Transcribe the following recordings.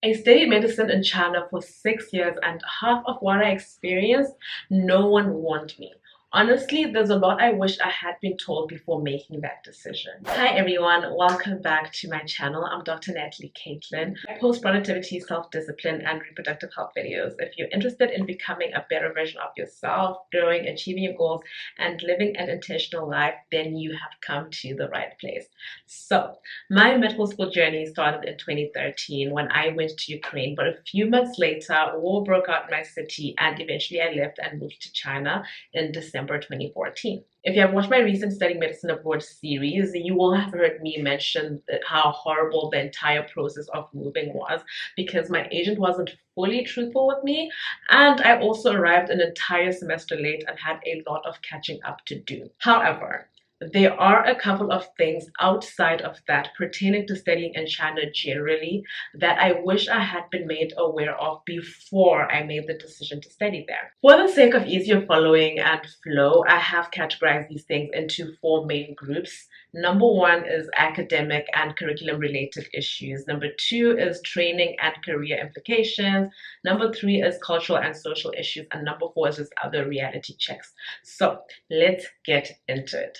I studied medicine in China for 6 years, and half of what I experienced, no one warned me. Honestly, there's a lot I wish I had been told before making that decision. Hi everyone, welcome back to my channel. I'm Dr. Natalie Caitlin. I post productivity, self-discipline, and reproductive health videos. If you're interested in becoming a better version of yourself, growing, achieving your goals, and living an intentional life, then you have come to the right place. So, my medical school journey started in 2013 when I went to Ukraine, but a few months later, war broke out in my city, and eventually I left and moved to China in December 2014. If you have watched my recent Studying Medicine Abroad series, you will have heard me mention how horrible the entire process of moving was because my agent wasn't fully truthful with me, and I also arrived an entire semester late and had a lot of catching up to do. However, there are a couple of things outside of that pertaining to studying in China generally that I wish I had been made aware of before I made the decision to study there. For the sake of easier following and flow, I have categorized these things into four main groups. Number one is academic and curriculum related issues. Number two is training and career implications. Number three is cultural and social issues. And number four is just other reality checks. So let's get into it.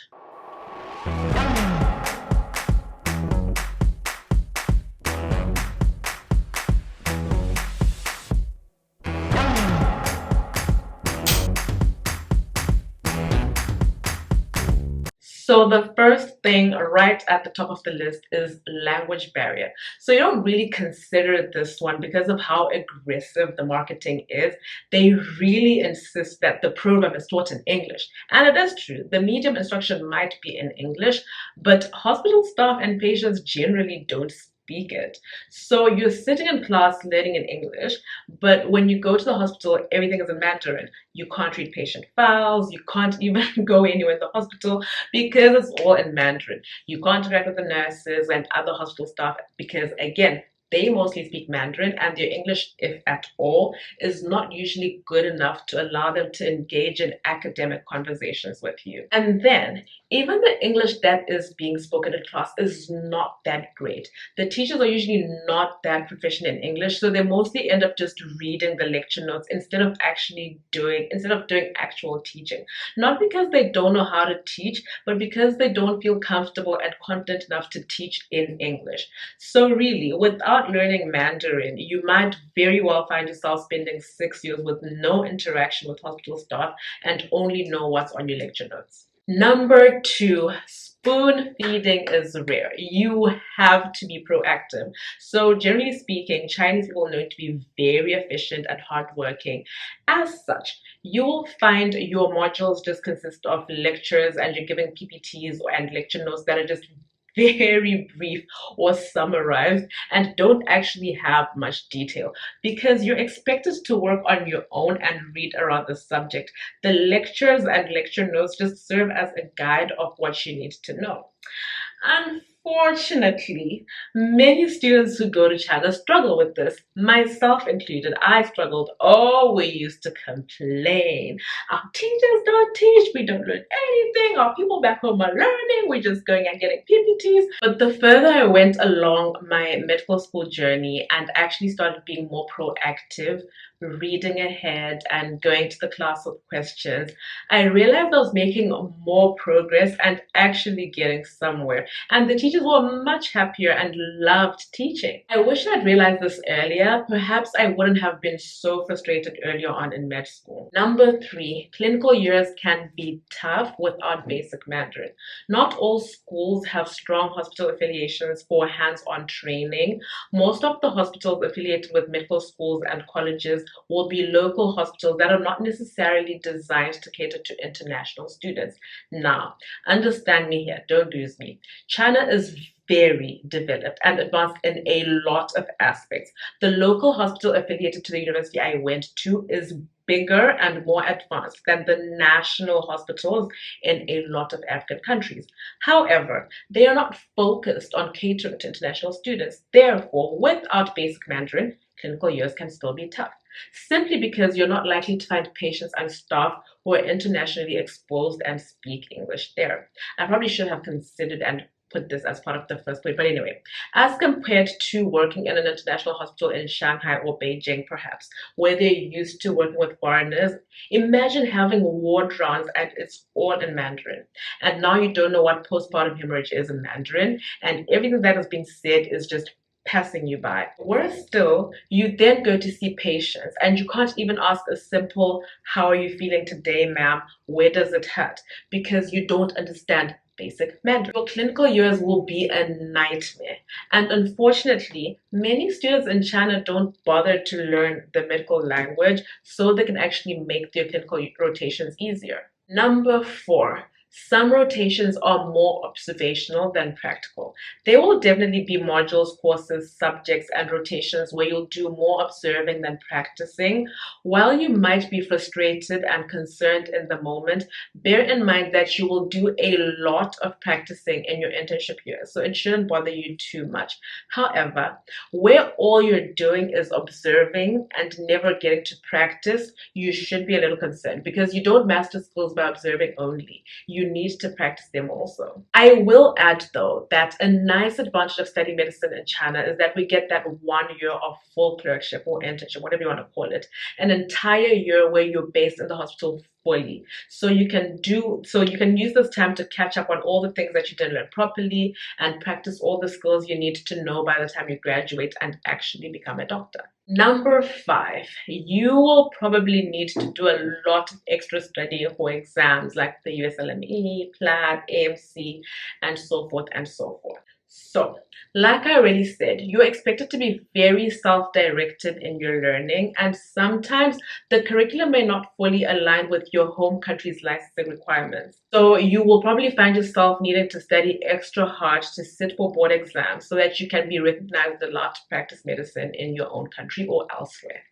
So the first thing right at the top of the list is language barrier. So you don't really consider this one because of how aggressive the marketing is. They really insist that the program is taught in English. And it is true, the medium instruction might be in English, but hospital staff and patients generally don't speak it. So you're sitting in class learning in English, but when you go to the hospital, everything is in Mandarin. You can't read patient files, you can't even go anywhere in the hospital because it's all in Mandarin. You can't interact with the nurses and other hospital staff because, again, they mostly speak Mandarin, and their English, if at all, is not usually good enough to allow them to engage in academic conversations with you. And then, even the English that is being spoken in class is not that great. The teachers are usually not that proficient in English, so they mostly end up just reading the lecture notes instead of doing actual teaching. Not because they don't know how to teach, but because they don't feel comfortable and confident enough to teach in English. So really, without learning Mandarin, you might very well find yourself spending 6 years with no interaction with hospital staff and only know what's on your lecture notes. Number two, spoon feeding is rare. You have to be proactive. So generally speaking, Chinese people are known to be very efficient and hardworking. As such, you will find your modules just consist of lectures and you're giving PPTs and lecture notes that are just very brief or summarized and don't actually have much detail because you're expected to work on your own and read around the subject. The lectures and lecture notes just serve as a guide of what you need to know. Unfortunately, many students who go to China struggle with this, myself included. I struggled. Oh, we used to complain. Our teachers don't teach, we don't learn anything, our people back home are learning, we're just going and getting PPTs. But the further I went along my medical school journey and actually started being more proactive, reading ahead and going to the class with questions, I realized I was making more progress and actually getting somewhere. And the teachers were much happier and loved teaching. I wish I'd realized this earlier. Perhaps I wouldn't have been so frustrated earlier on in med school. Number three, clinical years can be tough without basic Mandarin. Not all schools have strong hospital affiliations for hands-on training. Most of the hospitals affiliated with medical schools and colleges will be local hospitals that are not necessarily designed to cater to international students. Now, understand me here, don't lose me. China is very developed and advanced in a lot of aspects. The local hospital affiliated to the university I went to is bigger and more advanced than the national hospitals in a lot of African countries. However, they are not focused on catering to international students. Therefore, without basic Mandarin, clinical years can still be tough, simply because you're not likely to find patients and staff who are internationally exposed and speak English there. I probably should have considered and put this as part of the first point. But anyway, as compared to working in an international hospital in Shanghai or Beijing, perhaps, where they're used to working with foreigners, imagine having ward rounds and it's all in Mandarin. And now you don't know what postpartum hemorrhage is in Mandarin, and everything that has been said is just passing you by. Worse still, you then go to see patients and you can't even ask a simple, "How are you feeling today, ma'am? Where does it hurt?" because you don't understand basic Mandarin. Your clinical years will be a nightmare. And unfortunately, many students in China don't bother to learn the medical language so they can actually make their clinical rotations easier. Number 4. Some rotations are more observational than practical. There will definitely be modules, courses, subjects, and rotations where you'll do more observing than practicing. While you might be frustrated and concerned in the moment, bear in mind that you will do a lot of practicing in your internship year, so it shouldn't bother you too much. However, where all you're doing is observing and never getting to practice, you should be a little concerned because you don't master skills by observing only. You need to practice them also. I will add though that a nice advantage of studying medicine in China is that we get that 1 year of full clerkship or internship, whatever you want to call it, an entire year where you're based in the hospital fully. So you can use this time to catch up on all the things that you didn't learn properly and practice all the skills you need to know by the time you graduate and actually become a doctor. Number 5, you will probably need to do a lot of extra studying for exams like the USLME, PLAB, AMC, and so forth and so forth. So, like I already said, you're expected to be very self-directed in your learning, and sometimes the curriculum may not fully align with your home country's licensing requirements. So you will probably find yourself needing to study extra hard to sit for board exams so that you can be recognized allowed to practice medicine in your own country or elsewhere.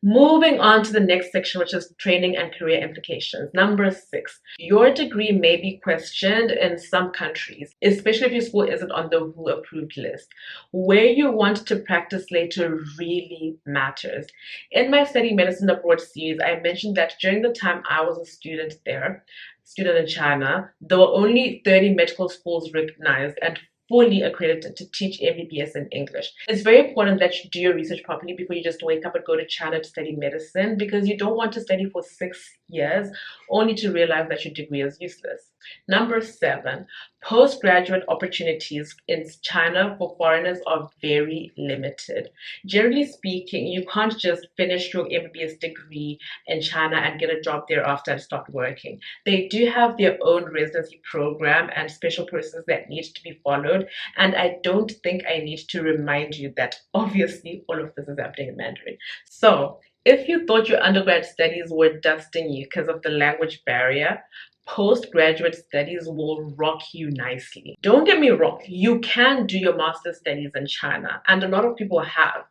Moving on to the next section, which is training and career implications. Number 6, your degree may be questioned in some countries, especially if your school isn't on the WHO approved list. Where you want to practice later really matters. In my Studying Medicine Abroad series, I mentioned that during the time I was a student in China, there were only 30 medical schools recognized and fully accredited to teach MBBS in English. It's very important that you do your research properly before you just wake up and go to China to study medicine, because you don't want to study for 6 years only to realize that your degree is useless. Number 7, postgraduate opportunities in China for foreigners are very limited. Generally speaking, you can't just finish your MBBS degree in China and get a job thereafter and start working. They do have their own residency program and special processes that need to be followed, and I don't think I need to remind you that obviously all of this is happening in Mandarin. So if you thought your undergrad studies were dusting you because of the language barrier, postgraduate studies will rock you nicely. Don't get me wrong, you can do your master's studies in China, and a lot of people have.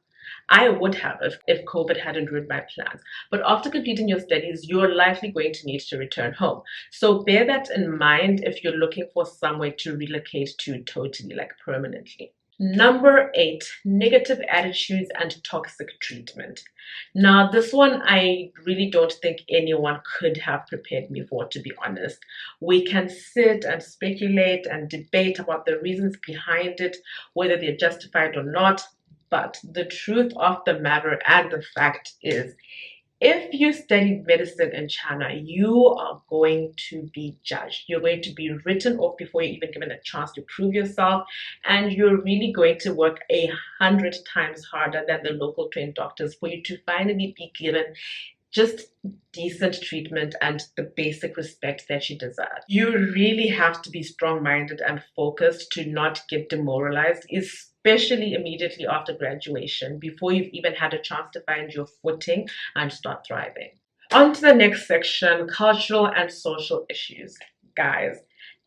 I would have if COVID hadn't ruined my plans. But after completing your studies, you're likely going to need to return home. So bear that in mind if you're looking for somewhere to relocate to totally, like permanently. Number 8, negative attitudes and toxic treatment. Now, this one I really don't think anyone could have prepared me for, to be honest. We can sit and speculate and debate about the reasons behind it, whether they're justified or not. But the truth of the matter and the fact is, if you study medicine in China, you are going to be judged. You're going to be written off before you're even given a chance to prove yourself. And you're really going to work 100 times harder than the local trained doctors for you to finally be given just decent treatment and the basic respect that you deserve. You really have to be strong-minded and focused to not get demoralized, especially immediately after graduation, before you've even had a chance to find your footing and start thriving. On to the next section, cultural and social issues. Guys,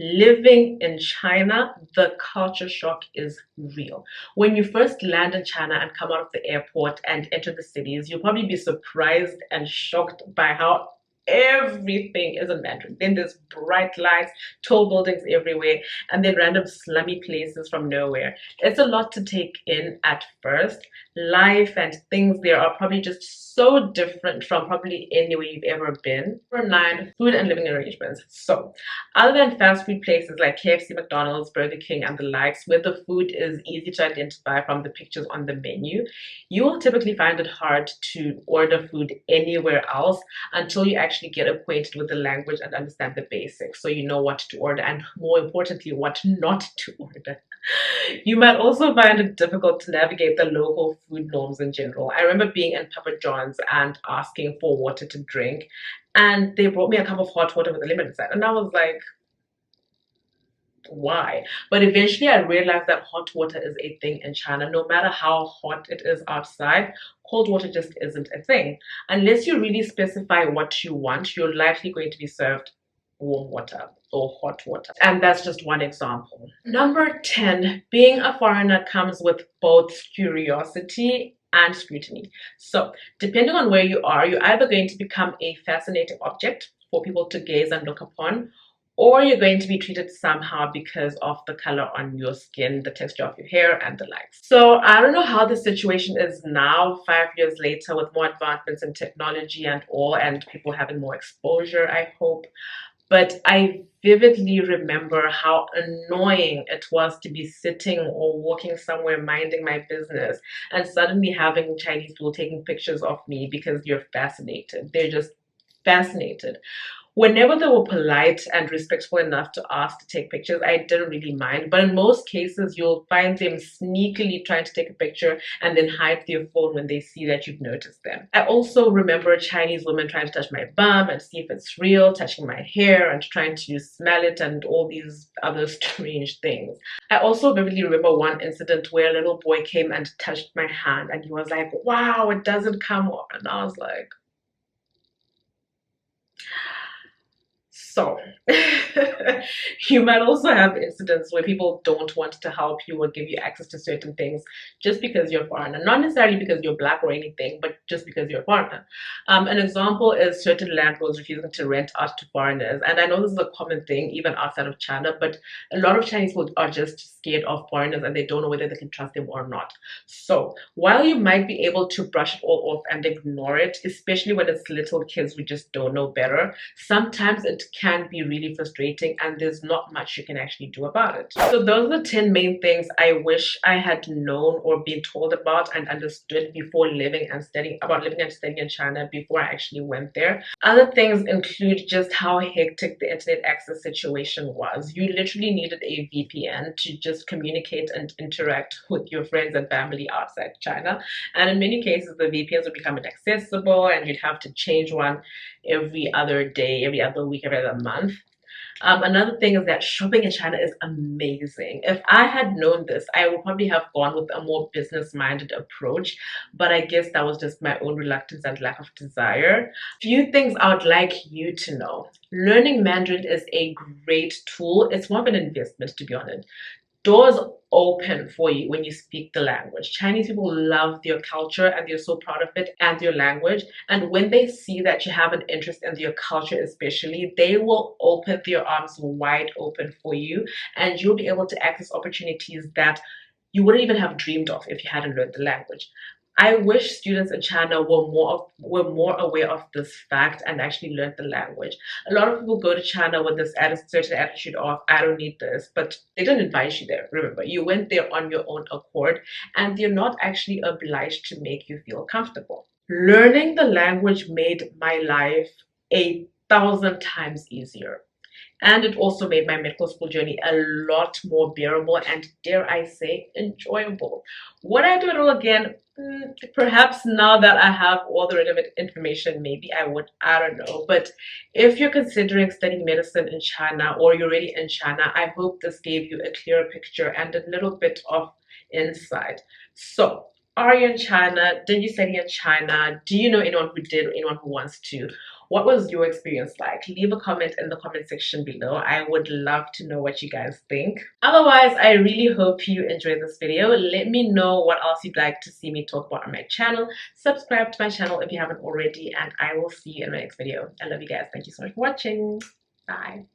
living in China, the culture shock is real. When you first land in China and come out of the airport and enter the cities, you'll probably be surprised and shocked by how everything is in Mandarin. Then there's bright lights, tall buildings everywhere, and then random slummy places from nowhere. It's a lot to take in at first. life and things there are probably just so different from probably anywhere you've ever been. Number 9, food and living arrangements. So, other than fast food places like KFC, McDonald's, Burger King, and the likes, where the food is easy to identify from the pictures on the menu, you will typically find it hard to order food anywhere else until you actually get acquainted with the language and understand the basics, so you know what to order and, more importantly, what not to order. You might also find it difficult to navigate the local food norms in general. I remember being in Papa John's and asking for water to drink, and they brought me a cup of hot water with a lemon inside, and I was like, why? But eventually I realized that hot water is a thing in China. No matter how hot it is outside, cold water just isn't a thing. Unless you really specify what you want, you're likely going to be served warm water or hot water. And that's just one example. Number 10, being a foreigner comes with both curiosity and scrutiny. So, depending on where you are, you're either going to become a fascinating object for people to gaze and look upon, or you're going to be treated somehow because of the color on your skin, the texture of your hair, and the likes. So I don't know how the situation is now, 5 years later, with more advancements in technology and all, and people having more exposure, I hope. But I vividly remember how annoying it was to be sitting or walking somewhere minding my business and suddenly having Chinese people taking pictures of me because you're fascinated. They're just fascinated. Whenever they were polite and respectful enough to ask to take pictures, I didn't really mind. But in most cases, you'll find them sneakily trying to take a picture and then hide their phone when they see that you've noticed them. I also remember Chinese women trying to touch my bum and see if it's real, touching my hair and trying to smell it and all these other strange things. I also vividly remember one incident where a little boy came and touched my hand and he was like, wow, it doesn't come off. And I was like, so, you might also have incidents where people don't want to help you or give you access to certain things just because you're a foreigner. Not necessarily because you're black or anything, but just because you're a foreigner. An example is certain landlords refusing to rent out to foreigners. And I know this is a common thing even outside of China, but a lot of Chinese people are just scared of foreigners and they don't know whether they can trust them or not. So, while you might be able to brush it all off and ignore it, especially when it's little kids who just don't know better, sometimes it can be really frustrating and there's not much you can actually do about it. So those are the 10 main things I wish I had known or been told about and understood before living and studying in China before I actually went there. Other things include just how hectic the internet access situation was. You literally needed a VPN to just communicate and interact with your friends and family outside China. And in many cases, the VPNs would become inaccessible and you'd have to change one every other day, every other week, every other month. Another thing is that shopping in China is amazing. If I had known this, I would probably have gone with a more business-minded approach, but I guess that was just my own reluctance and lack of desire. Few things I would like you to know. Learning Mandarin is a great tool. It's more of an investment, to be honest. Doors open for you when you speak the language. Chinese people love their culture and they're so proud of it and their language. And when they see that you have an interest in their culture, especially, they will open their arms wide open for you and you'll be able to access opportunities that you wouldn't even have dreamed of if you hadn't learned the language. I wish students in China were more aware of this fact and actually learned the language. A lot of people go to China with this certain attitude of, I don't need this, but they didn't invite you there. Remember, you went there on your own accord and they're not actually obliged to make you feel comfortable. Learning the language made my life 1,000 times easier. And it also made my medical school journey a lot more bearable and, dare I say, enjoyable. Would I do it all again? Perhaps now that I have all the relevant information, maybe I would. I don't know. But if you're considering studying medicine in China or you're already in China, I hope this gave you a clearer picture and a little bit of insight. So, are you in China? Did you study in China? Do you know anyone who did or anyone who wants to? What was your experience like? Leave a comment in the comment section below. I would love to know what you guys think. Otherwise, I really hope you enjoyed this video. Let me know what else you'd like to see me talk about on my channel. Subscribe to my channel if you haven't already, and I will see you in my next video. I love you guys. Thank you so much for watching. Bye.